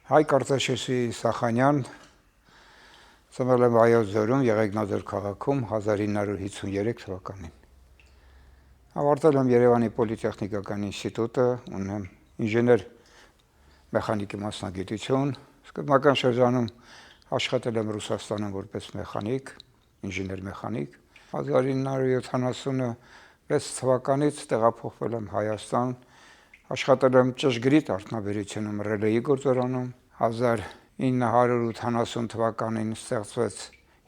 Հայկ Արտաշեսի Սախանյան, ծնվել եմ Վայոց ձորում, Եղեգնաձոր քաղաքում 1953 թվականին։ Ավարտել եմ Երևանի Պոլիտեխնիկական ինստիտուտը, ունեմ ինժեներ մեխանիկի մասնագիտություն, սկզբնական շրջանում աշխատել եմ Ռուսաստանում որպես մեխանիկ, ինժեներ մեխանիկ։ 1976 թվականից տեղափոխվել եմ Հայաստան, աշխատել եմ ճշգրիտ արդյունաբերությունում ռելեի գործարանում, 1980 թվականին ստեղծվեց,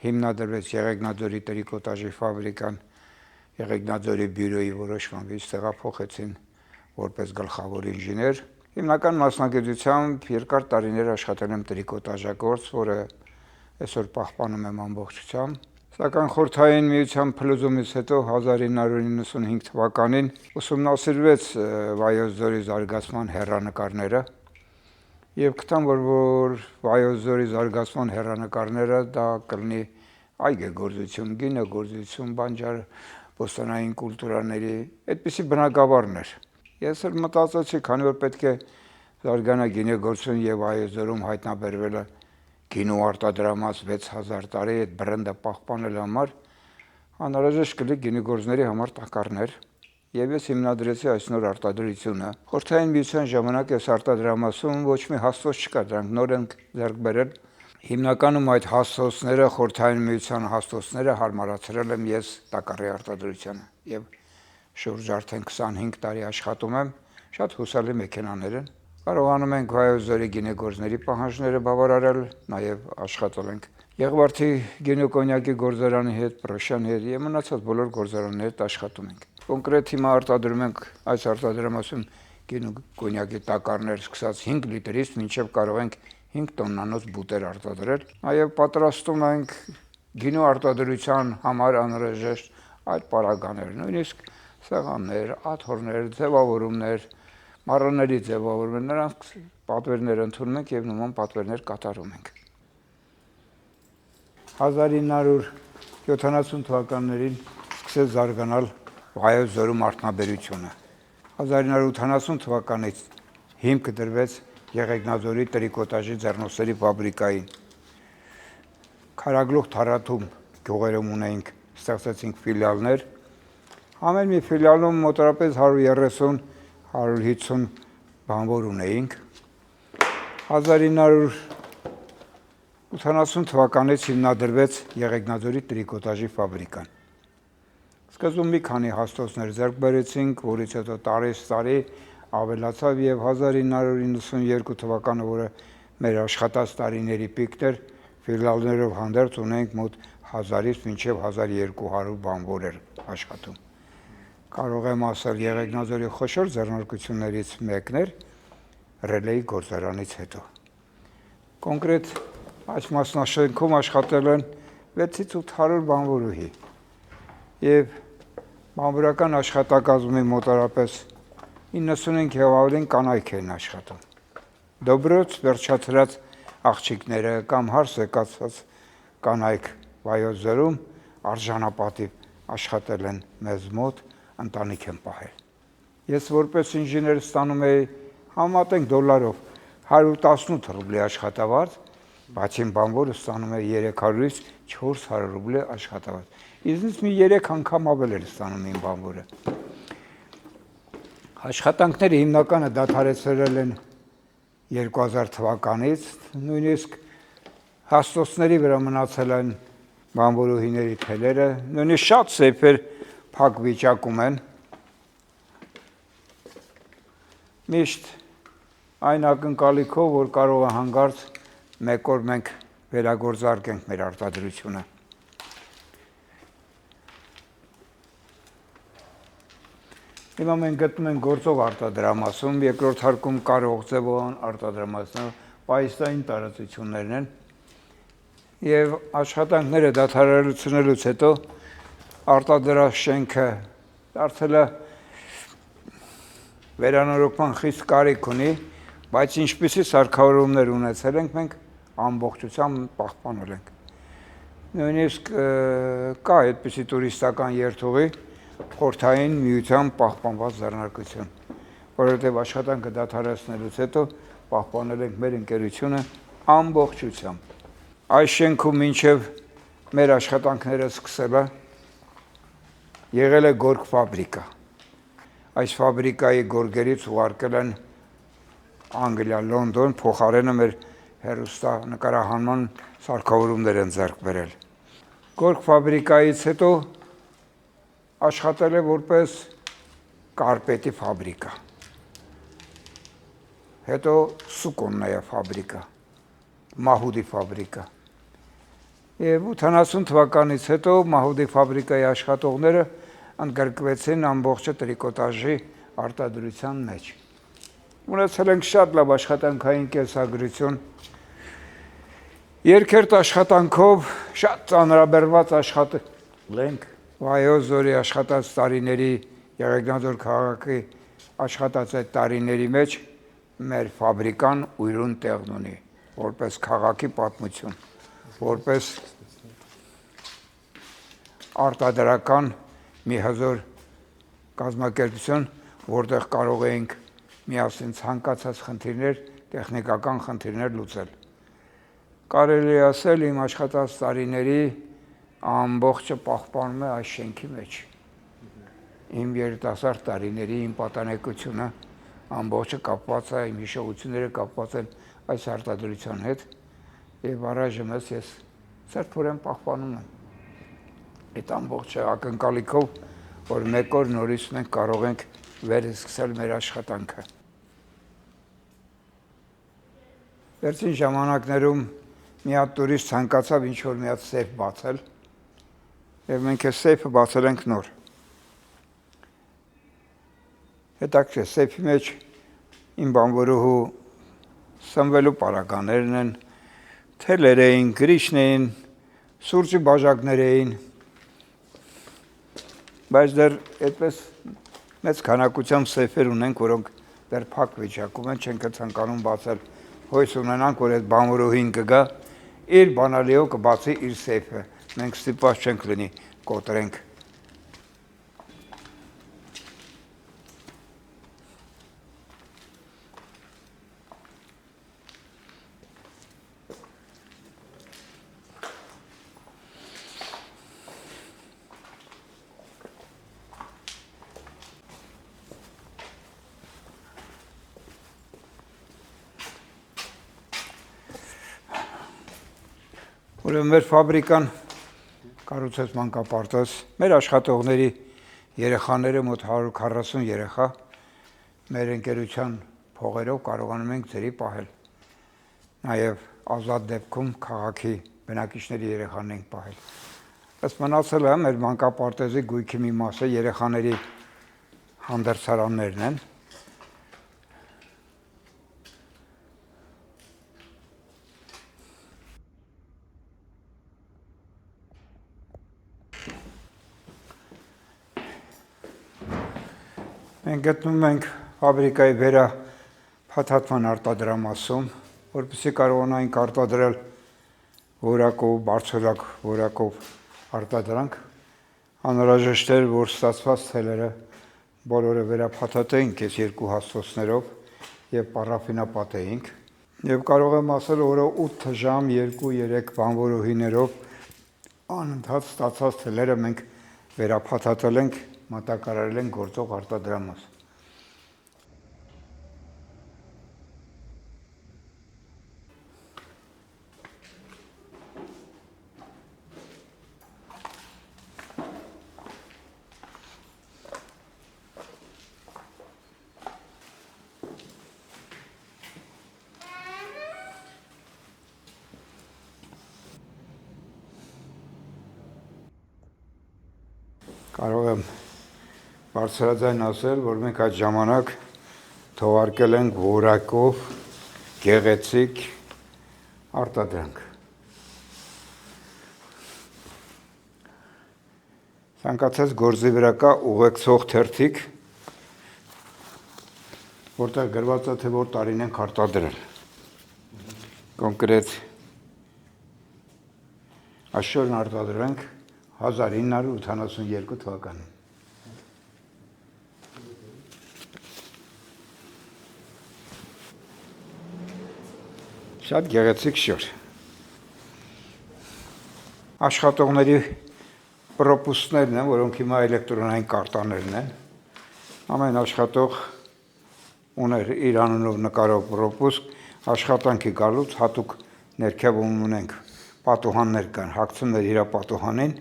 հիմնադրվեց Եղեգնաձորի տրիկոտաժի ֆաբրիկան, Եղեգնաձորի բյուրոյի որոշմամբ տեղափոխեցին որպես գլխավոր ինժեներ։ Հիմնական մասնագիտությամբ երկար տարիներ աշխատել եմ տրիկոտաժագործ, որը այսօր պահպանում եմ ամբողջությամբ։ Սակայն Խորհրդային Միության փլուզումից հետո 1995 թվականին ուսումնասիրվեց Վայոց ձորի զարգացման հեռանկարները եւ գտամ, որ Վայոց ձորի զարգացման հեռանկարները դա կլինի այգեգործություն, գինեգործություն, բանջար բոստանային կուլտուրաների այդպիսի բնագավառներ։ Ես էլ մտածեցի, քանի որ պետք է զարգանա գինեգործություն եւ Վայոց ձորում հայտնաբերվել է գինու արտադրամաս 6000 տարի այդ բրենդը պահպանել համար անհրաժեշտ կլինի գինեգործների համար տակառներ եւ ես հիմնադրեցի այս նոր արտադրությունը։ Խորհրդային Միության ժամանակ այս արտադրամասում ոչ մի հաստոց չկար, դրանք նոր են ձեռք բերել։ Հիմնականում այդ հաստոցները, Խորհրդային Միության հաստոցները հարմարացրել եմ ես տակառի արտադրությանը եւ շուրջ արդեն 25 տարի աշխատում եմ, շատ հուսալի մեքենաներ են։ Կարողանում ենք Վայոց ձորի գինեգործների պահանջները բավարարել, նաև աշխատել ենք Եղվարդի գինու-կոնյակի գործարանի հետ, Պրոշյանի հետ եւ մնացած բոլոր գործարանների հետ աշխատում ենք։ Կոնկրետ հիմա արտադրում ենք այս արտադրամասում գինու-կոնյակի տակառներ սկսած 5 լիտրից մինչեւ կարող ենք 5 տոննանոց բուտեր արտադրել։ Նաև պատրաստում ենք գինու արտադրության համար անհրաժեշտ այլ պարագաներ, նույնիսկ սեղաններ, աթոռներ, ձևավորումներ, մառանների ձևավորում, նրանք պատվերներ ընդունում ենք եւ նման պատվերներ կատարում ենք։ 1970 թվականներին սկսեց զարգանալ Վայոց ձորում արդյունաբերությունը։ 1980 թվականից հիմքը դրվեց Եղեգնաձորի տրիկոտաժի ձեռնոցների ֆաբրիկային։ Քարագլուխ Թարաթում գյուղերում ունեինք, ստեղծեցինք ֆիլիալներ։ Ամեն մի ֆիլիալում մոտավորապես 130-150 բանվոր ունեինք։ 1980 թվականից հիմնադրվեց Եղեգնաձորի տրիկոտաժի ֆաբրիկան։ Սկզբում մի քանի հաստոցներ ձեռք բերեցինք, որից հետո տարի ավելացավ եւ 1992 թվականը, որը մեր աշխատած տարիների պիկն էր, ֆիլիալներով հանդերձ ունենք մոտ 1000-ից մինչև 1200 բանվոր էր աշխատում։ Կարող եմ ասել Եղեգնաձորի խոշոր ձեռնարկություններից մեկն էր ռելեի գործարանից հետո։ Կոնկրետ այս մասնաշենքում աշխատել են 6-ից 800 բանվորուհի եւ բանվորական աշխատակազմի մոտավորապես 95 եւ ավելին կանայք են աշխատում։ Դոբրոց վերջացրած աղջիկները կամ հարս եկածած կանայք Վայոց ձորում արժանապատիվ աշխատել են մեզ մոտ, ընտանիք են պահել։ Ես որպես ինժեներ ստանում էի համատենք դոլարով 118 ռուբլի աշխատավարձ, բայց իմ բանվորը ստանում է 300-ից 400 ռուբլի աշխատավարձ։ Ինձնից մի 3 անգամ ավել էր ստանում իմ բանվորը։ Աշխատանքները հիմնականը դադարեցրել են 2000 թվականից, նույնիսկ հաստոցների վրա մնացել են բանվորուհիների թելերը, նույնիսկ շատ սեփեր փակ վիճակում են։ Միշտ այն ակնկալիքով, որ կարող է հանկարծ մեկ օր մենք վերագործարկենք մեր արտադրությունը։ Հիմա մենք գտնում ենք գործող արտադրամասում, երկրորդ հարկում կարող ձևոն արտադրամասն պայստային տարածություններն են եւ աշխատանքները դադարեցնելուց հետո արտադրած շենքը դարձել է վերանորոգման խիստ կարիք ունի, բայց ինչպիսի սարքավորումներ ունեցել ենք մենք ամբողջությամբ պահպանել ենք։ Նույնիսկ կա այդպիսի տուրիստական երթուղի Խորհրդային Միության պահպանված ձեռնարկություն, որովհետև աշխատանքը դադարեցնելուց հետո պահպանել ենք մեր ընկերությունը ամբողջությամբ։ Այս շենքում մինչև մեր աշխատանքները սկսելը եղել է գորգ ֆաբրիկա։ Այս ֆաբրիկայի գորգերից ուղարկել են Անգլիա, Լոնդոն, փոխարենը մեր հեռուստանկարահանման սարքավորումներ են ձեռք բերել։ Գորգ ֆաբրիկայից հետո աշխատել է որպես կարպետի ֆաբրիկա, հետո սուկոննայա ֆաբրիկա, մահուդի ֆաբրիկա։ Եվ 80 թվականից հետո մահուդի ֆաբրիկայի աշխատողները ընդգրկվեցին ամբողջը տրիկոտաժի արտադրության մեջ։ Ունեցել ենք շատ լավ աշխատանքային կենսագրություն, երկերտ աշխատանքով շատ ծանրաբեռնված աշխատել ենք։ Վայոց ձորի աշխատած տարիների, Եղեգնաձոր քաղաքի աշխատած այդ տարիների մեջ մեր ֆաբրիկան ուրույն տեղն ունի, որպես քաղաքի պատմություն, որպես արտադրական մի հզոր կազմակերպություն, որտեղ կարող էինք միասին ցանկացած խնդիրներ, տեխնիկական խնդիրներ լուծել։ Կարելի է ասել, իմ աշխատած տարիների ամբողջը պահպանում է այս շենքի մեջ։ Իմ երիտասարդ տարիների իմ պատանեկությունը ամբողջը կապված է, իմ հիշողությունները կապված են այս արտադրության հետ, եւ առայժմ ես սերտորեն պահպանում եմ այդ ամբողջ ակնկալիքով, որ մեկ օր նորից մենք կարող ենք վերսկսել մեր աշխատանքը։ Վերջին ժամանակներում մի հատ տուրիստ ցանկացավ ինչ-որ մի հատ սեյֆ բացել, եւ մենք այս սեյֆը բացել ենք նոր։ Հետաքրքիր, սեյֆի մեջ իմ բանվորուհու սնվելու պարագաներն են, թելեր էին, գրիշն էին, սուրճի բաժակներ էին, բայց դեռ այդպես մեծ քանակությամբ սեյֆեր ունենք, որոնք դեռ փակ վիճակում են, չենք ցանկանում բացել, հույս ունենանք, որ այդ բանվորուհին կգա, իր բանալիով կբացի իր սեյֆը, մենք ստիպված չենք լինի կոտրենք։ Ուրեմն մեր ֆաբրիկան կառուցեց մանկապարտեզ, մեր աշխատողների երեխաները մոտ 140 երեխա մեր ընկերության փողերով կարողանում ենք ծերի պահել։ Նաև ազատ դեպքում քաղաքի բնակիչների երեխաներն ենք պահել։ Ըստ մնացելը մեր մանկապարտեզի գույքի մի մասը երեխաների հանդերձարաններն են։ Մենք գտնվում ենք ֆաբրիկայի վերափաթաթման արտադրամասում, որպեսզի կարողանանք արտադրել որակով, բարձրակ որակով արտադրանք, անհրաժեշտ էր, որ ստացված թելերը բոլորը վերափաթաթեինք այս երկու հաստոցներով եւ պարաֆինապատեինք։ Եվ կարող եմ ասել, օրը 8 ժամ 2-3 բանվորուհիներով անընդհատ ստացած թելերը մենք վերափաթաթել ենք, մատակարարել ենք գործող արտադրամաս։ Կարող եմ բարձրաձայն ասել, որ մենք այդ ժամանակ թողարկել ենք որակով գեղեցիկ արտադրանք։ Ցանկացած գործի վրա կա ուղեկցող թերթիկ, որտեղ գրված է, թե որ տարին ենք արտադրել։ Կոնկրետ այսօր արտադրել ենք 1982 թվականին։ Շատ գեղեցիկ շոր։ Աշխատողների պրոպուստներն են, որոնք հիմա էլեկտրոնային կարտաներն են։ Ամեն աշխատող ուներ իր անունով նկարով պրոպուստ, աշխատանքի գալուց հատուկ ներքևում ունենք պատուհաններ կան, հագցում էր իր պատուհանին,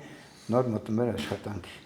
նոր մտնում էր աշխատանքի։